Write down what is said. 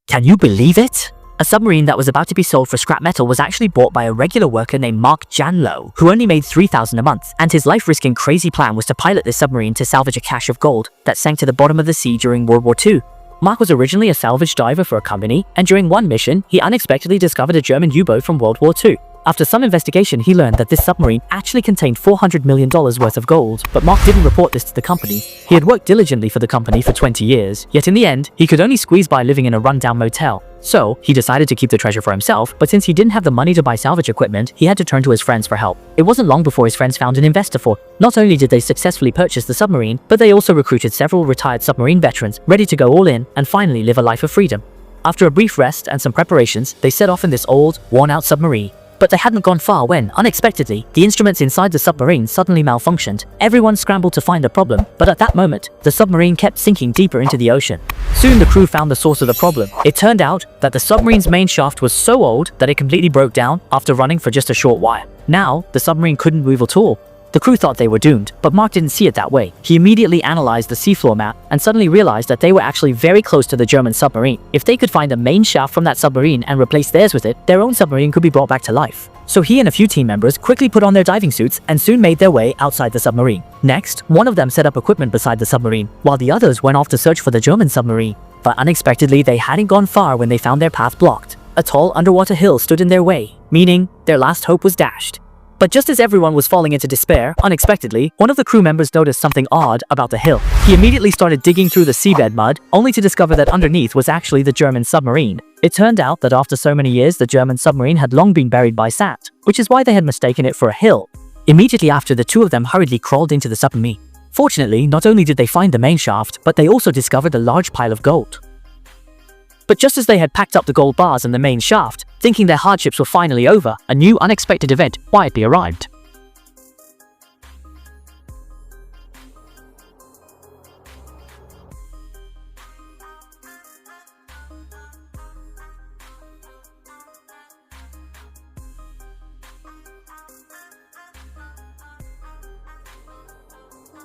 Can you believe it? A submarine that was about to be sold for scrap metal was actually bought by a regular worker named Mark Janlow, who only made $3,000 a month, and his life-risking crazy plan was to pilot this submarine to salvage a cache of gold that sank to the bottom of the sea during World War II. Mark was originally a salvage diver for a company, and during one mission, he unexpectedly discovered a German U-boat from World War II. After some investigation, he learned that this submarine actually contained $400 million worth of gold, but Mark didn't report this to the company. He had worked diligently for the company for 20 years, yet in the end, he could only squeeze by living in a rundown motel. So, he decided to keep the treasure for himself, but since he didn't have the money to buy salvage equipment, he had to turn to his friends for help. It wasn't long before his friends found an investor for. Not only did they successfully purchase the submarine, but they also recruited several retired submarine veterans ready to go all in and finally live a life of freedom. After a brief rest and some preparations, they set off in this old, worn-out submarine. But they hadn't gone far when, unexpectedly, the instruments inside the submarine suddenly malfunctioned. Everyone scrambled to find the problem, but at that moment, the submarine kept sinking deeper into the ocean. Soon the crew found the source of the problem. It turned out that the submarine's main shaft was so old that it completely broke down after running for just a short while. Now, the submarine couldn't move at all. The crew thought they were doomed, but Mark didn't see it that way. He immediately analyzed the seafloor map and suddenly realized that they were actually very close to the German submarine. If they could find the main shaft from that submarine and replace theirs with it, their own submarine could be brought back to life. So he and a few team members quickly put on their diving suits and soon made their way outside the submarine. Next, one of them set up equipment beside the submarine, while the others went off to search for the German submarine. But unexpectedly, they hadn't gone far when they found their path blocked. A tall underwater hill stood in their way, meaning their last hope was dashed. But just as everyone was falling into despair, unexpectedly, one of the crew members noticed something odd about the hill. He immediately started digging through the seabed mud, only to discover that underneath was actually the German submarine. It turned out that after so many years, the German submarine had long been buried by sand, which is why they had mistaken it for a hill. Immediately after, the two of them hurriedly crawled into the submarine. Fortunately, not only did they find the main shaft, but they also discovered a large pile of gold. But just as they had packed up the gold bars and the main shaft, thinking their hardships were finally over, a new unexpected event quietly arrived.